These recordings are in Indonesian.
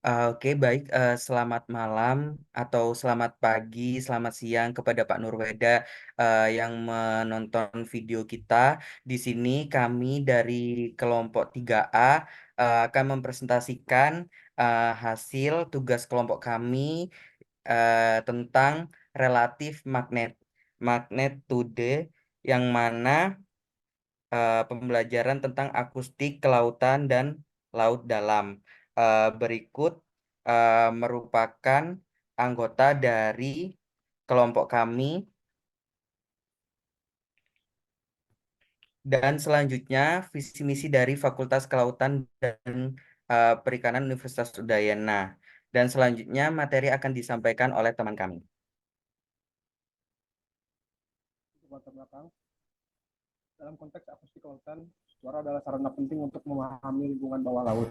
Oke, baik. Selamat malam atau selamat pagi, selamat siang kepada Pak Nurweda yang menonton video kita. Di sini kami dari kelompok 3A akan mempresentasikan hasil tugas kelompok kami tentang relatif magnet 2D yang mana pembelajaran tentang akustik kelautan dan laut dalam. Berikut merupakan anggota dari kelompok kami dan selanjutnya visi misi dari Fakultas Kelautan dan Perikanan Universitas Udayana. Dan selanjutnya materi akan disampaikan oleh teman kami. Latar belakang dalam konteks akustik lautan, suara adalah sarana penting untuk memahami lingkungan bawah laut.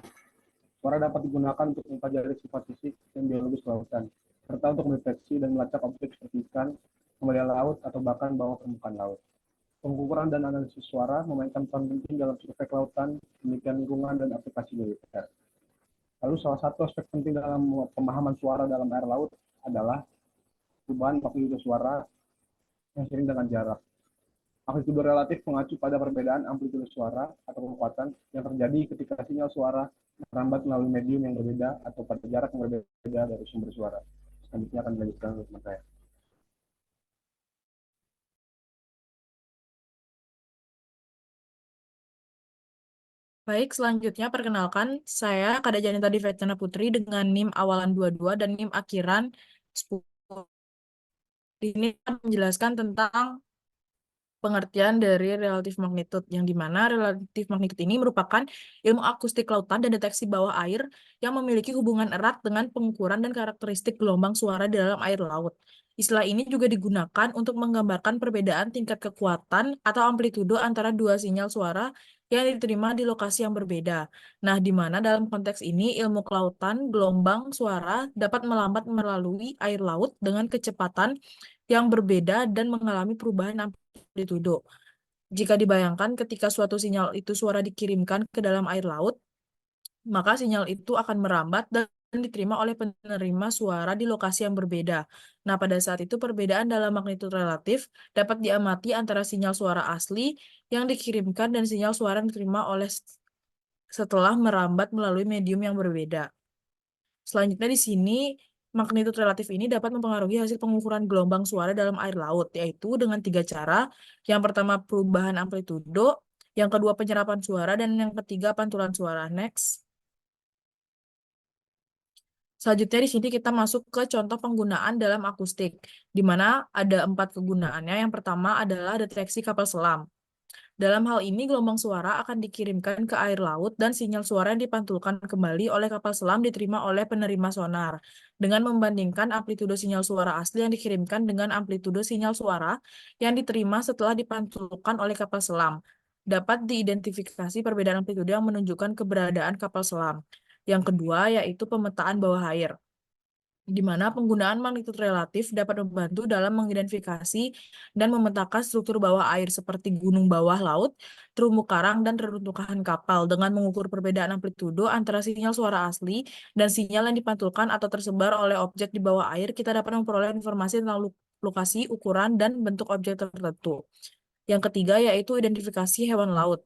Suara dapat digunakan untuk mempelajari sifat fisik dan biologis lautan, serta untuk mendeteksi dan melacak objek seperti ikan, kembali laut, atau bahkan bawah permukaan laut. Pengukuran dan analisis suara memainkan peran penting dalam survei kelautan, penelitian lingkungan, dan aplikasi militer. Lalu salah satu aspek penting dalam pemahaman suara dalam air laut adalah perubahan magnitudo suara yang sering dengan jarak. Amplitudo relatif mengacu pada perbedaan amplitudo suara atau kekuatan yang terjadi ketika sinyal suara merambat melalui medium yang berbeda atau pada jarak yang berbeda dari sumber suara. Selanjutnya akan dilanjutkan oleh teman saya. Baik, selanjutnya perkenalkan saya Kada Janita Divetana Putri dengan NIM awalan 22 dan NIM akhiran 10. Ini akan menjelaskan tentang pengertian dari relatif magnitude, yang dimana relatif magnitude ini merupakan ilmu akustik lautan dan deteksi bawah air yang memiliki hubungan erat dengan pengukuran dan karakteristik gelombang suara di dalam air laut. Istilah ini juga digunakan untuk menggambarkan perbedaan tingkat kekuatan atau amplitudo antara dua sinyal suara yang diterima di lokasi yang berbeda. Nah, di mana dalam konteks ini ilmu kelautan gelombang suara dapat melambat melalui air laut dengan kecepatan yang berbeda dan mengalami perubahan amplitudo. Jika dibayangkan ketika suatu sinyal itu suara dikirimkan ke dalam air laut, maka sinyal itu akan merambat dan diterima oleh penerima suara di lokasi yang berbeda. Nah, pada saat itu perbedaan dalam magnitudo relatif dapat diamati antara sinyal suara asli yang dikirimkan dan sinyal suara yang diterima oleh setelah merambat melalui medium yang berbeda. Selanjutnya di sini, magnitudo relatif ini dapat mempengaruhi hasil pengukuran gelombang suara dalam air laut, yaitu dengan 3 cara. Yang pertama, perubahan amplitudo, yang kedua, penyerapan suara, dan yang ketiga, pantulan suara. Next. Selanjutnya di sini kita masuk ke contoh penggunaan dalam akustik, di mana ada 4 kegunaannya. Yang pertama adalah deteksi kapal selam. Dalam hal ini, gelombang suara akan dikirimkan ke air laut dan sinyal suara yang dipantulkan kembali oleh kapal selam diterima oleh penerima sonar. Dengan membandingkan amplitudo sinyal suara asli yang dikirimkan dengan amplitudo sinyal suara yang diterima setelah dipantulkan oleh kapal selam, dapat diidentifikasi perbedaan amplitudo yang menunjukkan keberadaan kapal selam. Yang kedua yaitu pemetaan bawah air, di mana penggunaan magnitudo relatif dapat membantu dalam mengidentifikasi dan memetakan struktur bawah air seperti gunung bawah laut, terumbu karang, dan reruntuhan kapal. Dengan mengukur perbedaan amplitudo antara sinyal suara asli dan sinyal yang dipantulkan atau tersebar oleh objek di bawah air, kita dapat memperoleh informasi tentang lokasi, ukuran, dan bentuk objek tertentu. Yang ketiga yaitu identifikasi hewan laut,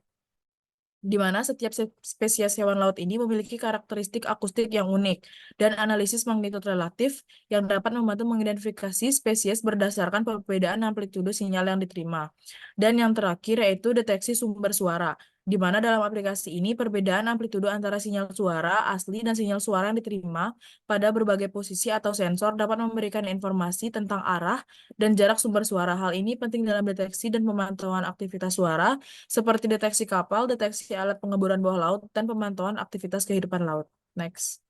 di mana setiap spesies hewan laut ini memiliki karakteristik akustik yang unik, dan analisis magnitudo relatif yang dapat membantu mengidentifikasi spesies berdasarkan perbedaan amplitudo sinyal yang diterima. Dan yang terakhir yaitu deteksi sumber suara, di mana dalam aplikasi ini perbedaan amplitudo antara sinyal suara asli dan sinyal suara yang diterima pada berbagai posisi atau sensor dapat memberikan informasi tentang arah dan jarak sumber suara. Hal ini penting dalam deteksi dan pemantauan aktivitas suara seperti deteksi kapal, deteksi alat pengemburan bawah laut, dan pemantauan aktivitas kehidupan laut. Next.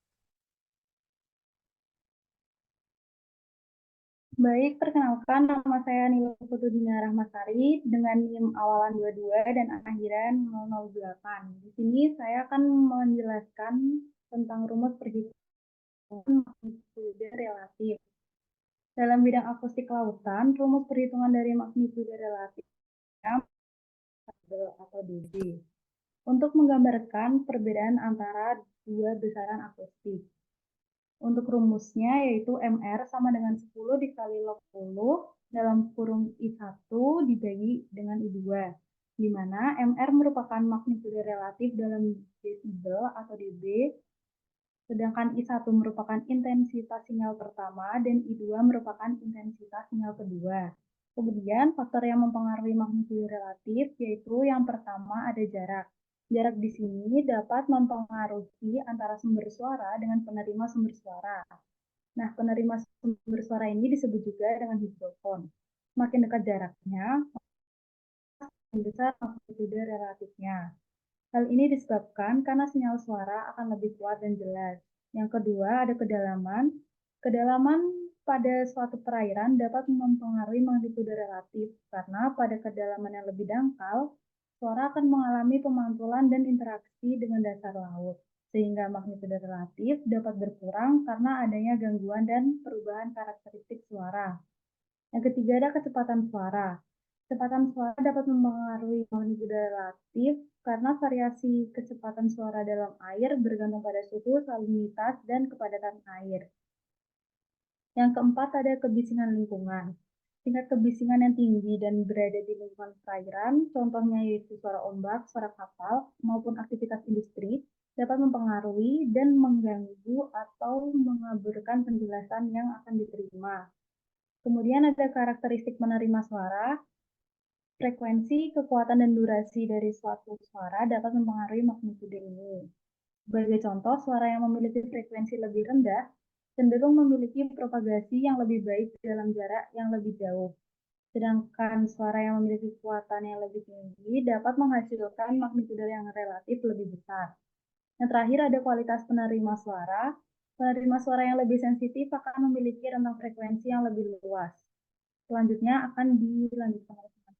Baik, perkenalkan nama saya Nila Putudina Rahmasari dengan NIM awalan 22 dan akhiran 008. Di sini saya akan menjelaskan tentang rumus perhitungan magnitudo relatif. Dalam bidang akustik lautan, rumus perhitungan dari magnitudo relatif atau dB untuk menggambarkan perbedaan antara dua besaran akustik. Untuk rumusnya yaitu MR sama dengan 10 dikali log 10 dalam kurung I1 dibagi dengan I2, di mana MR merupakan magnitudo relatif dalam desibel atau dB, sedangkan I1 merupakan intensitas sinyal pertama dan I2 merupakan intensitas sinyal kedua. Kemudian faktor yang mempengaruhi magnitudo relatif yaitu yang pertama ada jarak. Jarak di sini dapat mempengaruhi antara sumber suara dengan penerima sumber suara. Nah, penerima sumber suara ini disebut juga dengan mikrofon. Semakin dekat jaraknya, semakin besar magnitudo relatifnya. Hal ini disebabkan karena sinyal suara akan lebih kuat dan jelas. Yang kedua, ada kedalaman. Kedalaman pada suatu perairan dapat mempengaruhi magnitudo relatif karena pada kedalaman yang lebih dangkal, suara akan mengalami pemantulan dan interaksi dengan dasar laut, sehingga magnitudo relatif dapat berkurang karena adanya gangguan dan perubahan karakteristik suara. Yang ketiga ada kecepatan suara. Kecepatan suara dapat mempengaruhi magnitudo relatif karena variasi kecepatan suara dalam air bergantung pada suhu, salinitas, dan kepadatan air. Yang keempat ada kebisingan lingkungan. Tingkat kebisingan yang tinggi dan berada di lingkungan perairan, contohnya yaitu suara ombak, suara kapal, maupun aktivitas industri, dapat mempengaruhi dan mengganggu atau mengaburkan penjelasan yang akan diterima. Kemudian ada karakteristik menerima suara. Frekuensi, kekuatan, dan durasi dari suatu suara dapat mempengaruhi magnitudo ini. Sebagai contoh, suara yang memiliki frekuensi lebih rendah cenderung memiliki propagasi yang lebih baik dalam jarak yang lebih jauh. Sedangkan suara yang memiliki kekuatan yang lebih tinggi dapat menghasilkan magnitudo yang relatif lebih besar. Yang terakhir ada kualitas penerima suara. Penerima suara yang lebih sensitif akan memiliki rentang frekuensi yang lebih luas. Selanjutnya akan dilanjutkan oleh teman.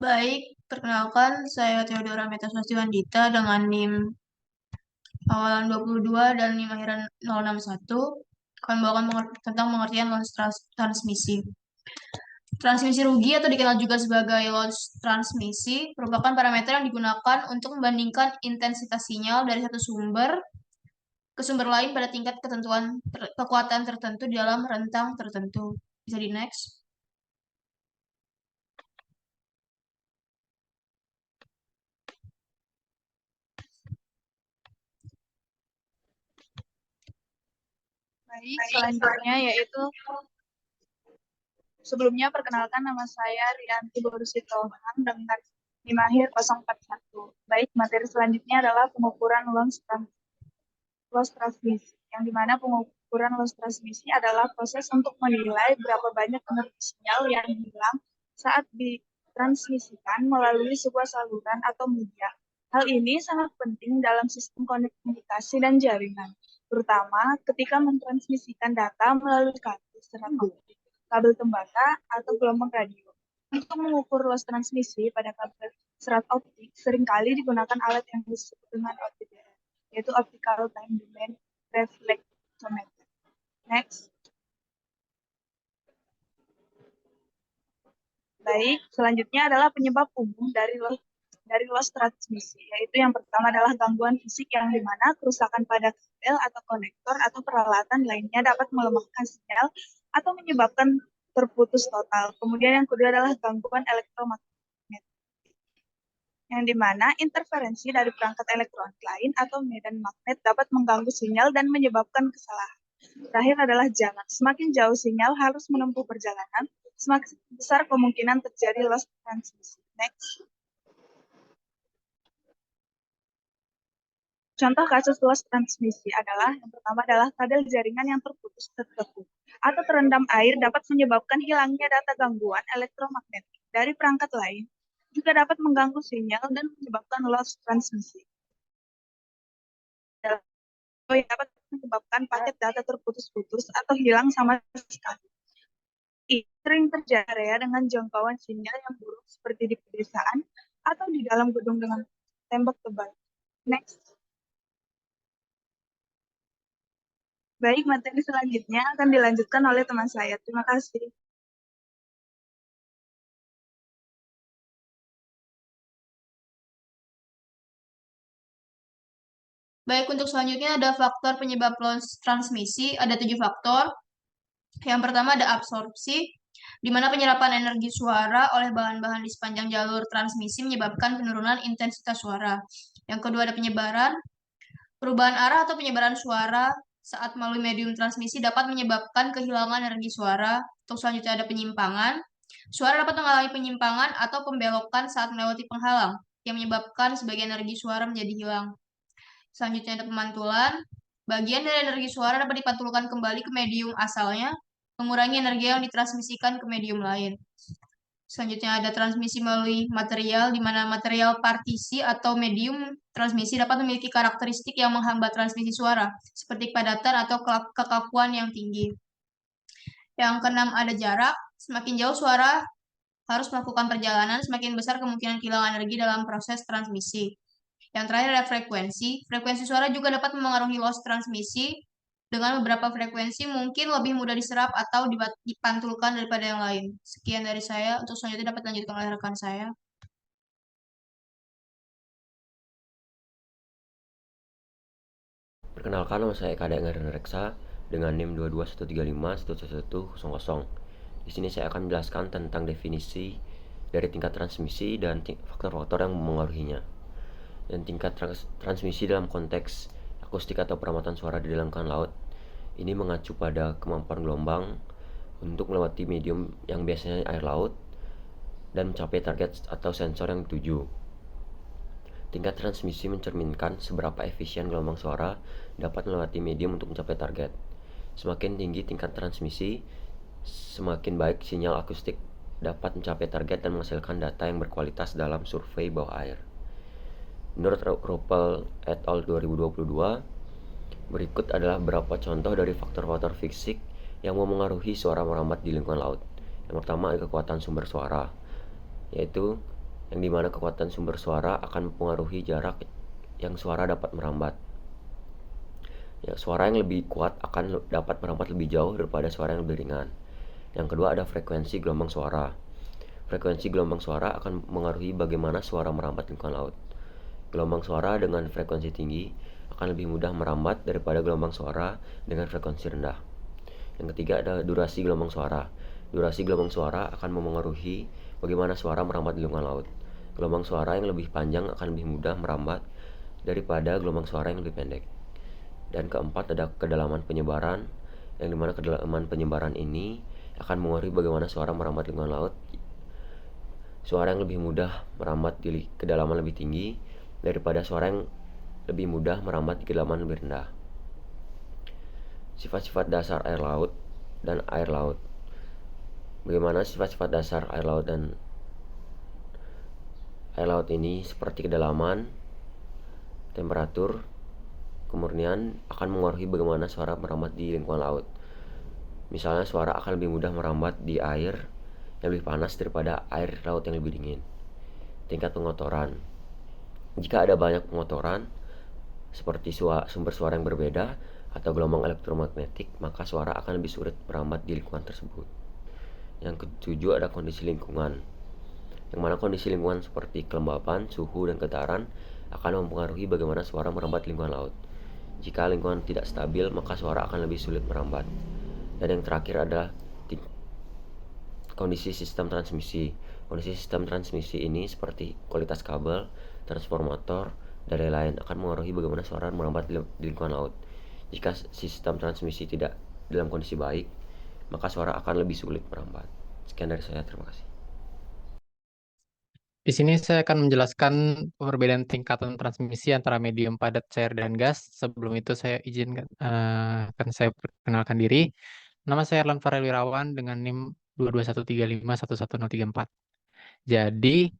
Baik, perkenalkan saya Theodora Metaswastivandita dengan NIM awalan 22 dan NIM akhiran 061 akan membawakan tentang pengertian loss transmisi. Transmisi rugi atau dikenal juga sebagai loss transmisi merupakan parameter yang digunakan untuk membandingkan intensitas sinyal dari satu sumber ke sumber lain pada tingkat kekuatan tertentu di dalam rentang tertentu. Bisa di next. Baik, selanjutnya yaitu sebelumnya perkenalkan nama saya Rianti Borusitohan dengan NIM akhir 041. Baik, materi selanjutnya adalah pengukuran loss transmisi, yang dimana pengukuran loss transmisi adalah proses untuk menilai berapa banyak energi sinyal yang hilang saat ditransmisikan melalui sebuah saluran atau media. Hal ini sangat penting dalam sistem komunikasi dan jaringan, terutama ketika mentransmisikan data melalui kabel serat optik, kabel tembaga, atau gelombang radio. Untuk mengukur loss transmisi pada kabel serat optik, seringkali digunakan alat yang disebut dengan OTDR, yaitu Optical Time Domain Reflectometer. Next. Baik, selanjutnya adalah penyebab umum dari loss transmisi, yaitu yang pertama adalah gangguan fisik yang dimana kerusakan pada kabel atau konektor atau peralatan lainnya dapat melemahkan sinyal atau menyebabkan terputus total. Kemudian yang kedua adalah gangguan elektromagnetik, yang dimana interferensi dari perangkat elektronik lain atau medan magnet dapat mengganggu sinyal dan menyebabkan kesalahan. Terakhir adalah jarak. Semakin jauh sinyal harus menempuh perjalanan, semakin besar kemungkinan terjadi loss transmisi. Next. Contoh kasus loss transmisi adalah, yang pertama adalah kabel jaringan yang terputus tertekuk atau terendam air dapat menyebabkan hilangnya data gangguan elektromagnetik dari perangkat lain, juga dapat mengganggu sinyal dan menyebabkan loss transmisi. Yang dapat menyebabkan paket data terputus-putus atau hilang sama sekali. Ini sering terjadi ya dengan jangkauan sinyal yang buruk seperti di pedesaan atau di dalam gedung dengan tembok tebal. Next. Baik, materi selanjutnya akan dilanjutkan oleh teman saya. Terima kasih. Baik, untuk selanjutnya ada faktor penyebab loss transmisi, ada 7 faktor. Yang pertama ada absorpsi, di mana penyerapan energi suara oleh bahan-bahan di sepanjang jalur transmisi menyebabkan penurunan intensitas suara. Yang kedua ada penyebaran, perubahan arah atau penyebaran suara saat melalui medium transmisi dapat menyebabkan kehilangan energi suara. Untuk selanjutnya ada penyimpangan, suara dapat mengalami penyimpangan atau pembelokan saat melewati penghalang, yang menyebabkan sebagian energi suara menjadi hilang. Selanjutnya ada pemantulan. Bagian dari energi suara dapat dipantulkan kembali ke medium asalnya, mengurangi energi yang ditransmisikan ke medium lain. Selanjutnya ada transmisi melalui material, di mana material partisi atau medium transmisi dapat memiliki karakteristik yang menghambat transmisi suara, seperti kepadatan atau kekakuan yang tinggi. Yang keenam ada jarak. Semakin jauh suara harus melakukan perjalanan, semakin besar kemungkinan kehilangan energi dalam proses transmisi. Yang terakhir ada frekuensi. Frekuensi suara juga dapat memengaruhi loss transmisi. Dengan beberapa frekuensi mungkin lebih mudah diserap atau dipantulkan daripada yang lain. Sekian dari saya. Untuk selanjutnya dapat dilanjutkan oleh rekan saya. Perkenalkan, nama saya Eka Dengar Reksa dengan NIM 221351110. Di sini saya akan menjelaskan tentang definisi dari tingkat transmisi dan faktor-faktor yang memengaruhinya. Dan tingkat transmisi dalam konteks akustik atau peramatan suara di dalam keadaan laut ini mengacu pada kemampuan gelombang untuk melewati medium yang biasanya air laut dan mencapai target atau sensor yang dituju. Tingkat transmisi mencerminkan seberapa efisien gelombang suara dapat melewati medium untuk mencapai target. Semakin tinggi tingkat transmisi, semakin baik sinyal akustik dapat mencapai target dan menghasilkan data yang berkualitas dalam survei bawah air. Menurut Ruppel et al. 2022, berikut adalah beberapa contoh dari faktor-faktor fisik yang memengaruhi suara merambat di lingkungan laut. Yang pertama adalah kekuatan sumber suara, yaitu yang dimana kekuatan sumber suara akan mempengaruhi jarak yang suara dapat merambat. Ya, suara yang lebih kuat akan dapat merambat lebih jauh daripada suara yang lebih ringan. Yang kedua ada frekuensi gelombang suara. Frekuensi gelombang suara akan mengaruhi bagaimana suara merambat di lingkungan laut. Gelombang suara dengan frekuensi tinggi akan lebih mudah merambat daripada gelombang suara dengan frekuensi rendah. Yang ketiga ada durasi gelombang suara. Durasi gelombang suara akan memengaruhi bagaimana suara merambat di lingkungan laut. Gelombang suara yang lebih panjang akan lebih mudah merambat daripada gelombang suara yang lebih pendek. Dan keempat ada kedalaman penyebaran, yang dimana kedalaman penyebaran ini akan mengaruhi bagaimana suara merambat di lingkungan laut. Suara yang lebih mudah merambat di kedalaman lebih tinggi daripada suara yang lebih mudah merambat di kedalaman lebih rendah. Sifat-sifat dasar air laut dan air laut. Bagaimana sifat-sifat dasar air laut dan air laut ini seperti kedalaman, temperatur, kemurnian akan mengaruhi bagaimana suara merambat di lingkungan laut. Misalnya suara akan lebih mudah merambat di air yang lebih panas daripada air laut yang lebih dingin. Tingkat pengotoran. Jika ada banyak pengotoran seperti sumber suara yang berbeda atau gelombang elektromagnetik, maka suara akan lebih sulit merambat di lingkungan tersebut. Yang ketujuh ada kondisi lingkungan, yang mana kondisi lingkungan seperti kelembapan, suhu, dan getaran akan mempengaruhi bagaimana suara merambat di lingkungan laut. Jika lingkungan tidak stabil, maka suara akan lebih sulit merambat. Dan yang terakhir adalah kondisi sistem transmisi. Kondisi sistem transmisi ini seperti kualitas kabel, transformator, dan lain-lain akan mengaruhi bagaimana suara merambat di lingkungan laut. Jika sistem transmisi tidak dalam kondisi baik, maka suara akan lebih sulit merambat. Sekian dari saya, terima kasih. Di sini saya akan menjelaskan perbedaan tingkatan transmisi antara medium padat, cair, dan gas. Sebelum itu saya izinkan akan saya perkenalkan diri. Nama saya Erlan Farel Wirawan dengan NIM 22135111034. Jadi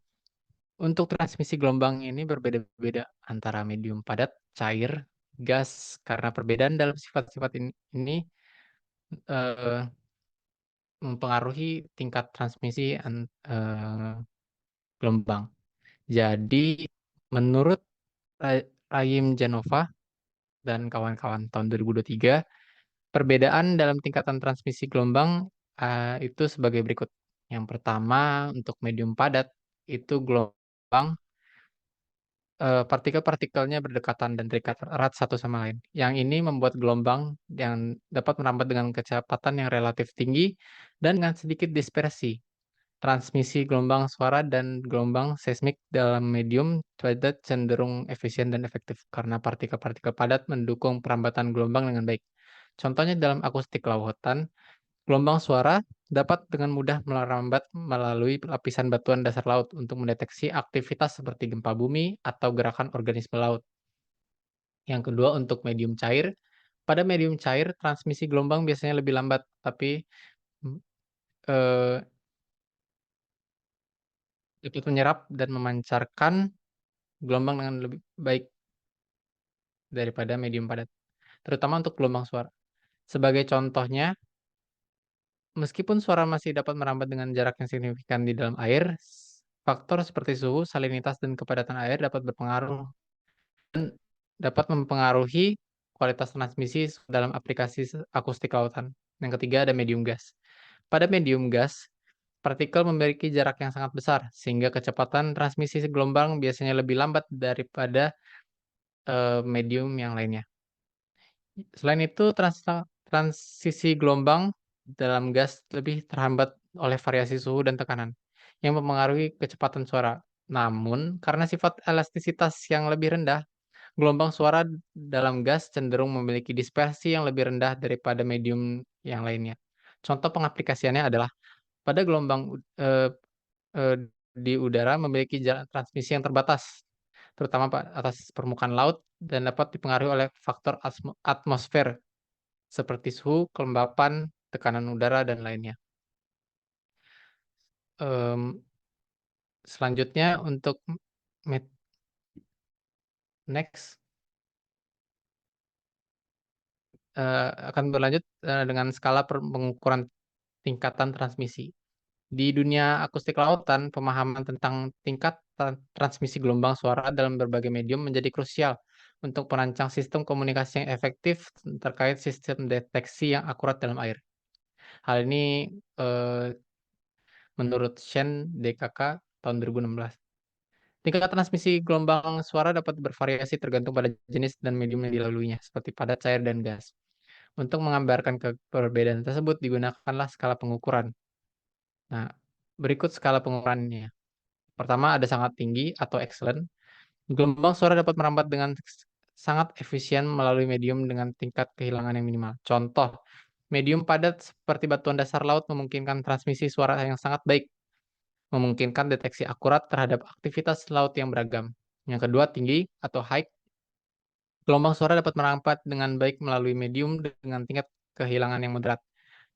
untuk transmisi gelombang ini berbeda-beda antara medium padat, cair, gas, karena perbedaan dalam sifat-sifat ini mempengaruhi tingkat transmisi gelombang. Jadi menurut Rahim Janova dan kawan-kawan tahun 2023, perbedaan dalam tingkatan transmisi gelombang itu sebagai berikut. Yang pertama, untuk medium padat itu gelombang partikel-partikelnya berdekatan dan terikat erat satu sama lain. Yang ini membuat gelombang yang dapat merambat dengan kecepatan yang relatif tinggi dan dengan sedikit dispersi. Transmisi gelombang suara dan gelombang seismik dalam medium padat cenderung efisien dan efektif karena partikel-partikel padat mendukung perambatan gelombang dengan baik. Contohnya dalam akustik lautan, gelombang suara dapat dengan mudah merambat melalui lapisan batuan dasar laut untuk mendeteksi aktivitas seperti gempa bumi atau gerakan organisme laut. Yang kedua, untuk medium cair. Pada medium cair, transmisi gelombang biasanya lebih lambat, tapi eh, dapat menyerap dan memancarkan gelombang dengan lebih baik daripada medium padat, terutama untuk gelombang suara. Sebagai contohnya, meskipun suara masih dapat merambat dengan jarak yang signifikan di dalam air, faktor seperti suhu, salinitas, dan kepadatan air dapat berpengaruh dan dapat mempengaruhi kualitas transmisi dalam aplikasi akustik lautan. Yang ketiga ada medium gas. Pada medium gas, partikel memiliki jarak yang sangat besar, sehingga kecepatan transmisi gelombang biasanya lebih lambat daripada medium yang lainnya. Selain itu, transisi gelombang dalam gas lebih terhambat oleh variasi suhu dan tekanan yang mempengaruhi kecepatan suara. Namun, karena sifat elastisitas yang lebih rendah, gelombang suara dalam gas cenderung memiliki dispersi yang lebih rendah daripada medium yang lainnya. Contoh pengaplikasiannya adalah pada gelombang eh, eh, di udara memiliki jarak transmisi yang terbatas, terutama atas permukaan laut dan dapat dipengaruhi oleh faktor atmosfer seperti suhu, kelembapan, tekanan udara, dan lainnya. Selanjutnya untuk next akan berlanjut dengan skala pengukuran tingkatan transmisi. Di dunia akustik lautan, pemahaman tentang tingkat transmisi gelombang suara dalam berbagai medium menjadi krusial untuk merancang sistem komunikasi yang efektif terkait sistem deteksi yang akurat dalam air. Hal ini menurut Shen DKK tahun 2016. Tingkat transmisi gelombang suara dapat bervariasi tergantung pada jenis dan medium yang dilaluinya, seperti padat, cair, dan gas. Untuk menggambarkan perbedaan tersebut, digunakanlah skala pengukuran. Nah, berikut skala pengukurannya. Pertama, ada sangat tinggi atau excellent. Gelombang suara dapat merambat dengan sangat efisien melalui medium dengan tingkat kehilangan yang minimal. Contoh, medium padat seperti batuan dasar laut memungkinkan transmisi suara yang sangat baik, memungkinkan deteksi akurat terhadap aktivitas laut yang beragam. Yang kedua, tinggi atau high. Gelombang suara dapat merambat dengan baik melalui medium dengan tingkat kehilangan yang moderat.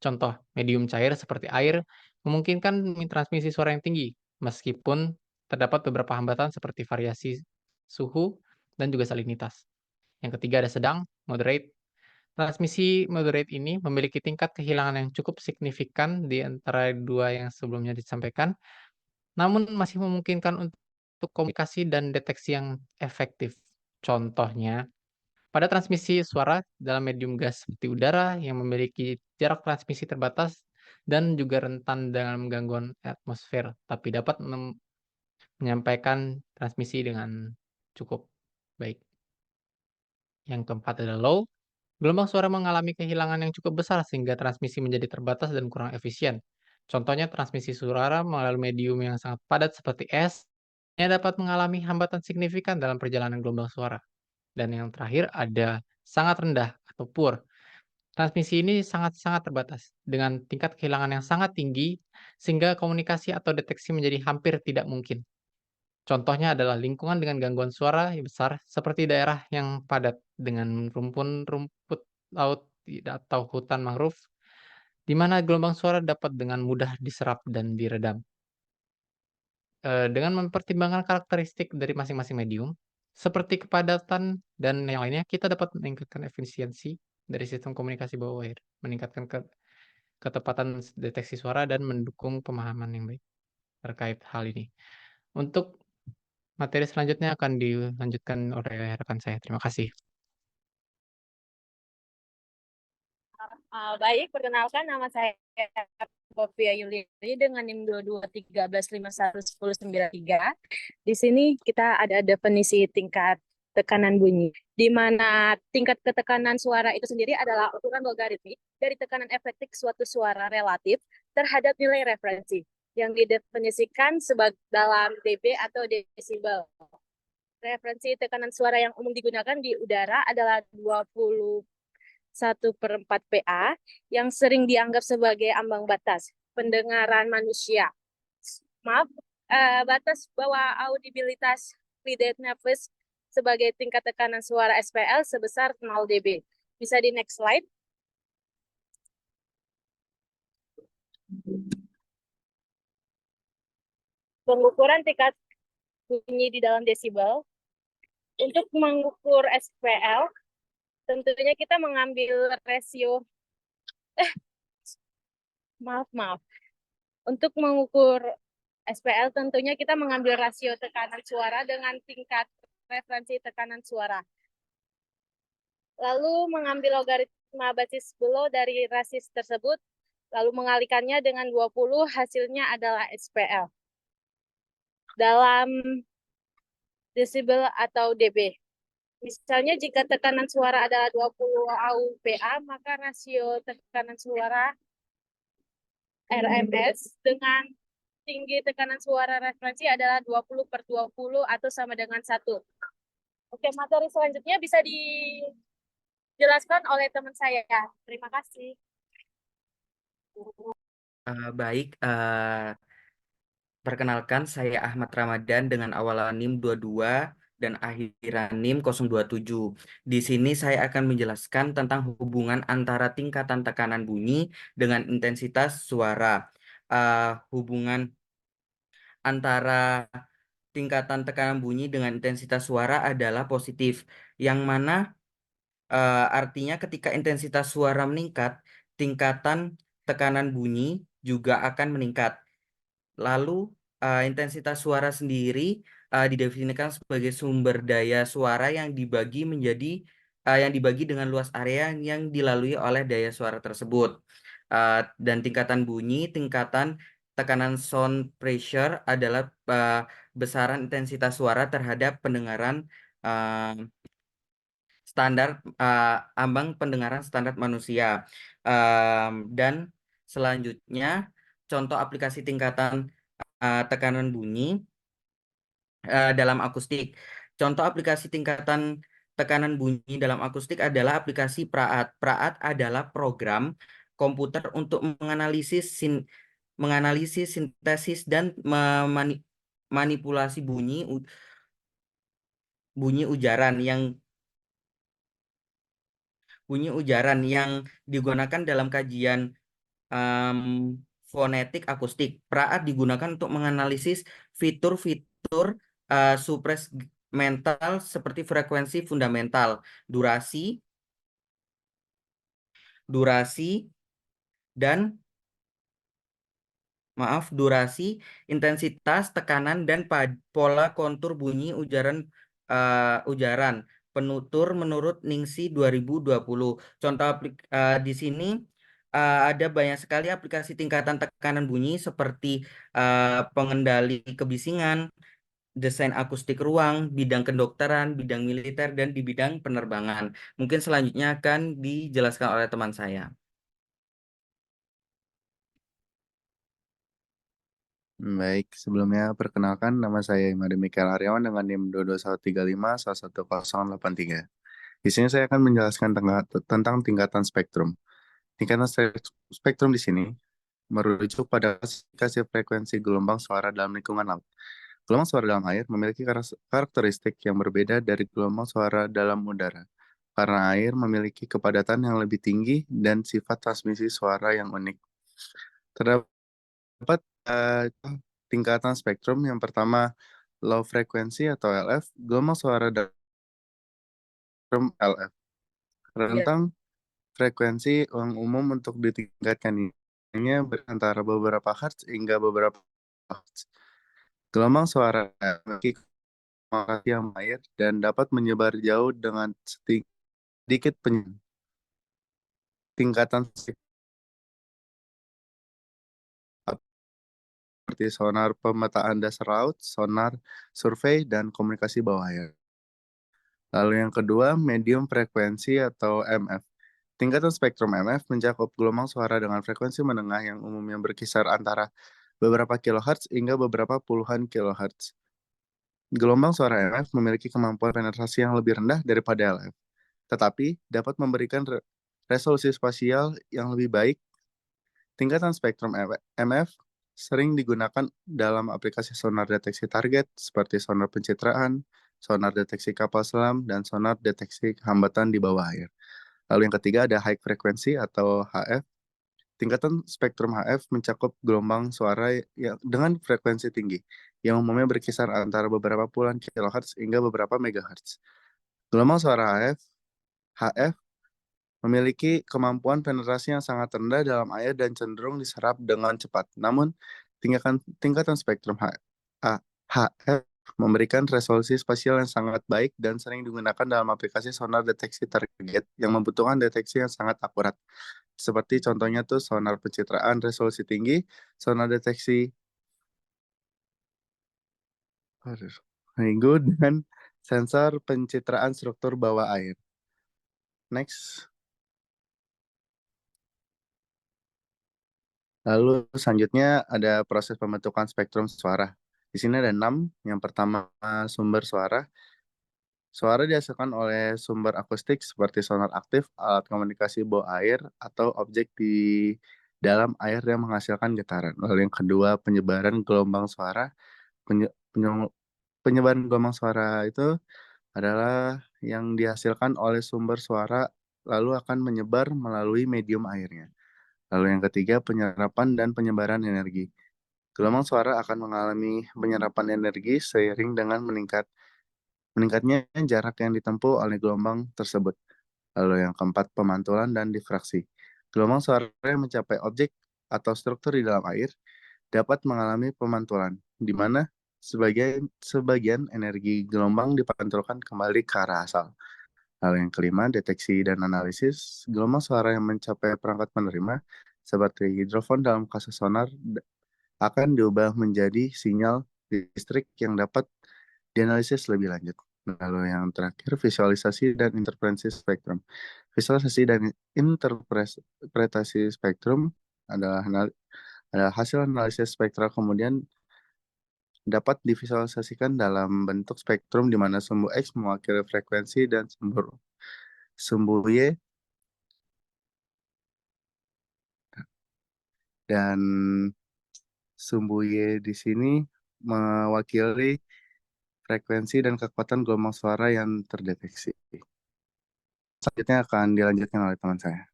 Contoh, medium cair seperti air memungkinkan transmisi suara yang tinggi, meskipun terdapat beberapa hambatan seperti variasi suhu dan juga salinitas. Yang ketiga ada sedang, moderate. Transmisi moderate ini memiliki tingkat kehilangan yang cukup signifikan di antara dua yang sebelumnya disampaikan, namun masih memungkinkan untuk komunikasi dan deteksi yang efektif. Contohnya, pada transmisi suara dalam medium gas seperti udara yang memiliki jarak transmisi terbatas dan juga rentan dalam gangguan atmosfer, tapi dapat menyampaikan transmisi dengan cukup baik. Yang keempat adalah low. Gelombang suara mengalami kehilangan yang cukup besar sehingga transmisi menjadi terbatas dan kurang efisien. Contohnya transmisi suara melalui medium yang sangat padat seperti es yang dapat mengalami hambatan signifikan dalam perjalanan gelombang suara. Dan yang terakhir ada sangat rendah atau poor. Transmisi ini sangat-sangat terbatas dengan tingkat kehilangan yang sangat tinggi sehingga komunikasi atau deteksi menjadi hampir tidak mungkin. Contohnya adalah lingkungan dengan gangguan suara yang besar seperti daerah yang padat dengan rumput laut atau hutan mangrove di mana gelombang suara dapat dengan mudah diserap dan diredam. Dengan mempertimbangkan karakteristik dari masing-masing medium, seperti kepadatan dan yang lainnya, kita dapat meningkatkan efisiensi dari sistem komunikasi bawah air, meningkatkan ketepatan deteksi suara, dan mendukung pemahaman yang baik terkait hal ini. Untuk materi selanjutnya akan dilanjutkan oleh rekan saya. Terima kasih. Baik, perkenalkan nama saya Novia Yuliani dengan NIM 2213511093. Di sini kita ada definisi tingkat tekanan bunyi, di mana tingkat ketekanan suara itu sendiri adalah ukuran logaritmik dari tekanan efektif suatu suara relatif terhadap nilai referensi yang didefinisikan sebagai dalam dB atau desibel. Referensi tekanan suara yang umum digunakan di udara adalah 21/4 PA yang sering dianggap sebagai ambang batas pendengaran manusia. Maaf, batas bawah audibilitas Friedrich Nervous sebagai tingkat tekanan suara SPL sebesar 0 dB. Bisa di next slide. Pengukuran tingkat bunyi di dalam desibel. Untuk mengukur SPL, tentunya kita mengambil rasio. Maaf. Untuk mengukur SPL, tentunya kita mengambil rasio tekanan suara dengan tingkat referensi tekanan suara. Lalu mengambil logaritma basis below dari rasis tersebut, lalu mengalikannya dengan 20, hasilnya adalah SPL. Dalam desibel atau dB. Misalnya jika tekanan suara adalah 20 AU/PA, maka rasio tekanan suara RMS dengan tinggi tekanan suara referensi adalah 20/20 atau sama dengan 1. Oke, materi selanjutnya bisa dijelaskan oleh teman saya. Terima kasih. Baik, perkenalkan saya Ahmad Ramadan dengan awalan NIM 22 dan akhiran NIM 027. Di sini saya akan menjelaskan tentang hubungan antara tingkatan tekanan bunyi dengan intensitas suara. Hubungan antara tingkatan tekanan bunyi dengan intensitas suara adalah positif, yang mana artinya ketika intensitas suara meningkat, tingkatan tekanan bunyi juga akan meningkat. Lalu intensitas suara sendiri didefinisikan sebagai sumber daya suara yang dibagi dengan luas area yang dilalui oleh daya suara tersebut. Dan tingkatan bunyi, tingkatan tekanan sound pressure adalah besaran intensitas suara terhadap pendengaran standar ambang pendengaran standar manusia. Dan selanjutnya contoh aplikasi tingkatan tekanan bunyi dalam akustik. Contoh aplikasi tingkatan tekanan bunyi dalam akustik adalah aplikasi Praat. Praat adalah program komputer untuk menganalisis sintesis dan manipulasi bunyi ujaran yang digunakan dalam kajian fonetik akustik. Praat digunakan untuk menganalisis fitur-fitur suprainstrumental seperti frekuensi fundamental, durasi, intensitas, tekanan, dan pola kontur bunyi ujaran penutur menurut Ningsi 2020. Contoh di sini ada banyak sekali aplikasi tingkatan tekanan bunyi seperti pengendali kebisingan, desain akustik ruang, bidang kedokteran, bidang militer, dan di bidang penerbangan. Mungkin selanjutnya akan dijelaskan oleh teman saya. Baik, sebelumnya perkenalkan nama saya Imade Mikael Aryawan dengan NIM 22135111083. Di sini saya akan menjelaskan tentang tingkatan spektrum. Tingkatan spektrum di sini merujuk pada klasifikasi frekuensi gelombang suara dalam lingkungan laut. Gelombang suara dalam air memiliki karakteristik yang berbeda dari gelombang suara dalam udara, karena air memiliki kepadatan yang lebih tinggi dan sifat transmisi suara yang unik. Terdapat tingkatan spektrum. Yang pertama, low frequency atau LF, gelombang suara dalam LF. Rentang frekuensi yang umum untuk ditingkatkan ini antara beberapa hertz hingga beberapa hertz. Gelombang suara memiliki kemampuan yang air dan dapat menyebar jauh dengan sedikit tingkatan seperti sonar pemetaan dasar laut, sonar survei, dan komunikasi bawah air. Lalu yang kedua, medium frekuensi atau MF. Tingkatan spektrum MF mencakup gelombang suara dengan frekuensi menengah yang umumnya berkisar antara beberapa kilohertz hingga beberapa puluhan kilohertz. Gelombang suara MF memiliki kemampuan penetrasi yang lebih rendah daripada LF, tetapi dapat memberikan resolusi spasial yang lebih baik. Tingkatan spektrum MF sering digunakan dalam aplikasi sonar deteksi target seperti sonar pencitraan, sonar deteksi kapal selam, dan sonar deteksi hambatan di bawah air. Lalu yang ketiga ada high frequency atau HF. Tingkatan spektrum HF mencakup gelombang suara yang dengan frekuensi tinggi, yang umumnya berkisar antara beberapa puluhan kilohertz hingga beberapa megahertz. Gelombang suara HF memiliki kemampuan penetrasi yang sangat rendah dalam air dan cenderung diserap dengan cepat. Namun, tingkatan spektrum HF memberikan resolusi spasial yang sangat baik dan sering digunakan dalam aplikasi sonar deteksi target yang membutuhkan deteksi yang sangat akurat. Seperti contohnya tuh sonar pencitraan resolusi tinggi, sonar deteksi minggu, dan sensor pencitraan struktur bawah air. Next. Lalu selanjutnya ada proses pembentukan spektrum suara. Di sini ada 6. Yang pertama sumber suara. Suara dihasilkan oleh sumber akustik seperti sonar aktif, alat komunikasi bawah air, atau objek di dalam air yang menghasilkan getaran. Lalu yang kedua penyebaran gelombang suara. Penyebaran gelombang suara itu adalah yang dihasilkan oleh sumber suara lalu akan menyebar melalui medium airnya. Lalu yang ketiga, penyerapan dan penyebaran energi. Gelombang suara akan mengalami penyerapan energi seiring dengan meningkatnya jarak yang ditempuh oleh gelombang tersebut. Lalu yang keempat, pemantulan dan difraksi. Gelombang suara yang mencapai objek atau struktur di dalam air dapat mengalami pemantulan, di mana sebagian energi gelombang dipantulkan kembali ke arah asal. Lalu yang kelima, deteksi dan analisis. Gelombang suara yang mencapai perangkat penerima, seperti hidrofon dalam kasus sonar, akan diubah menjadi sinyal listrik yang dapat dianalisis lebih lanjut. Lalu yang terakhir, visualisasi dan interpretasi spektrum. Visualisasi dan interpretasi spektrum adalah hasil analisis spektral kemudian dapat divisualisasikan dalam bentuk spektrum di mana sumbu X mewakili frekuensi dan sumbu Y dan sumbu Y di sini mewakili frekuensi dan kekuatan gelombang suara yang terdeteksi. Selanjutnya akan dilanjutkan oleh teman saya.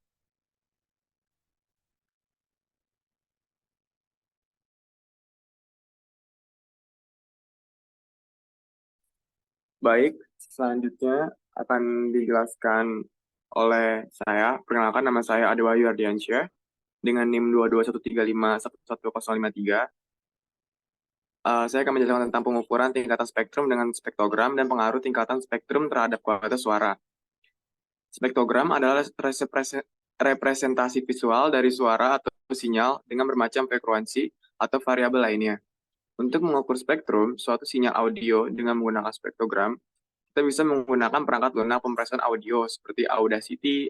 Baik, selanjutnya akan dijelaskan oleh saya. Perkenalkan, nama saya Adewahyu Ardiansyah dengan NIM 22135111053. Saya akan menjelaskan tentang pengukuran tingkatan spektrum dengan spektrogram dan pengaruh tingkatan spektrum terhadap kualitas suara. Spektrogram adalah representasi visual dari suara atau sinyal dengan bermacam frekuensi atau variabel lainnya. Untuk mengukur spektrum suatu sinyal audio dengan menggunakan spektrogram, kita bisa menggunakan perangkat lunak pemrosesan audio seperti Audacity,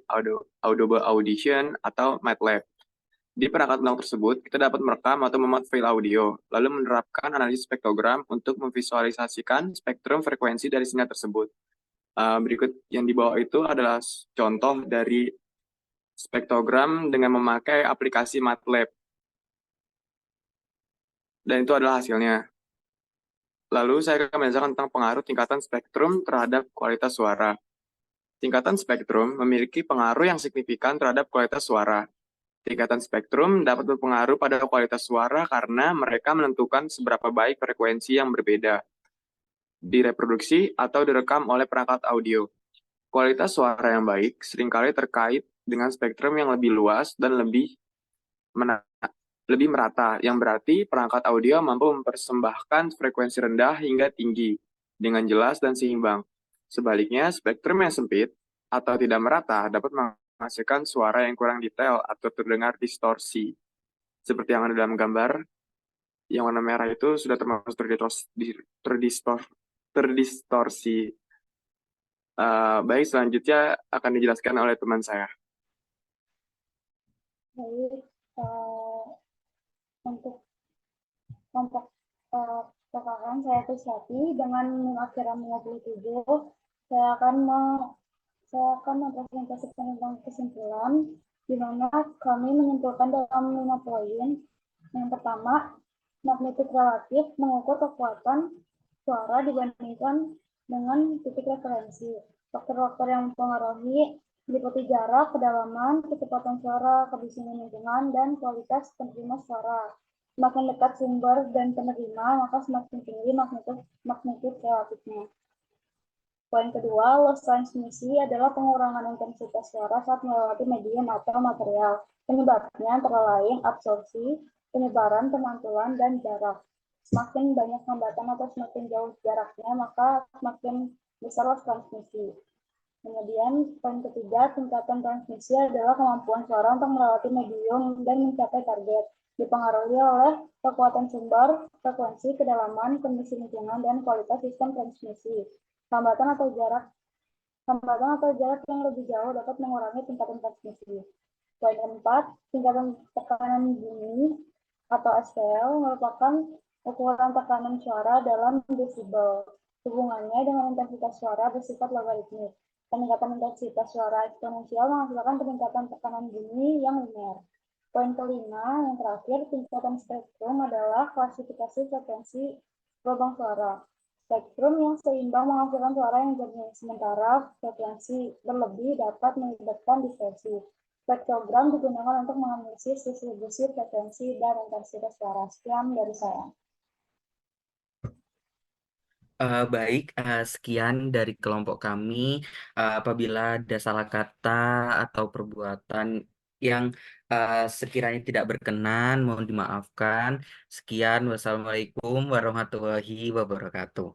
Audible Audition, atau MATLAB. Di perangkat lunak tersebut, kita dapat merekam atau memuat file audio, lalu menerapkan analisis spektrogram untuk memvisualisasikan spektrum frekuensi dari sinyal tersebut. Berikut yang di bawah itu adalah contoh dari spektrogram dengan memakai aplikasi MATLAB. Dan itu adalah hasilnya. Lalu saya akan menjelaskan tentang pengaruh tingkatan spektrum terhadap kualitas suara. Tingkatan spektrum memiliki pengaruh yang signifikan terhadap kualitas suara. Tingkatan spektrum dapat berpengaruh pada kualitas suara karena mereka menentukan seberapa baik frekuensi yang berbeda direproduksi atau direkam oleh perangkat audio. Kualitas suara yang baik seringkali terkait dengan spektrum yang lebih luas dan lebih merata, yang berarti perangkat audio mampu mempersembahkan frekuensi rendah hingga tinggi dengan jelas dan seimbang. Sebaliknya, spektrum yang sempit atau tidak merata dapat menghasilkan suara yang kurang detail atau terdengar distorsi. Seperti yang ada dalam gambar. yang warna merah itu sudah termasuk terdistorsi. Baik, selanjutnya akan dijelaskan oleh teman saya. Baik, untuk kelompok PKN saya Krisati dengan NIM akhiran 57, saya akan mempresentasikan tentang kesimpulan, di mana kami menyimpulkan dalam 5 poin. Yang pertama, magnetik relatif mengukur kekuatan suara dibandingkan dengan titik referensi. Faktor-faktor yang mempengaruhi meliputi jarak, kedalaman, kecepatan suara, kebisingan lingkungan, dan kualitas penerima suara. Semakin dekat sumber dan penerima, maka semakin tinggi magnetik relatifnya. Poin kedua, loss transmisi adalah pengurangan intensitas suara saat melewati medium atau material. Penyebabnya antara lain absorpsi, penyebaran, pemantulan, dan jarak. Semakin banyak hambatan atau semakin jauh jaraknya, maka semakin besar loss transmisi. Kemudian, poin ketiga, tingkatan transmisi adalah kemampuan suara untuk melewati medium dan mencapai target. Dipengaruhi oleh kekuatan sumber, frekuensi, kedalaman, kondisi lingkungan, dan kualitas sistem transmisi. Hambatan atau jarak yang lebih jauh dapat mengurangi tingkatan transmisi. Poin keempat, tingkatan tekanan bumi atau SPL merupakan ukuran tekanan suara dalam desibel. Hubungannya dengan intensitas suara bersifat logaritmik. Peningkatan intensitas suara eksponensial menghasilkan peningkatan tekanan bumi yang linear. Poin kelima, yang terakhir, tingkatan spektrum adalah klasifikasi frekuensi gelombang suara. Spektrum yang seimbang menghasilkan suara yang jernih, sementara frekuensi berlebih dapat menyebabkan distorsi. Spektrogram digunakan untuk menganalisis distribusi frekuensi dan intensitas suara. Sekian dari saya. Baik, sekian dari kelompok kami. Apabila ada salah kata atau perbuatan yang sekiranya tidak berkenan, mohon dimaafkan. Sekian, wassalamualaikum warahmatullahi wabarakatuh.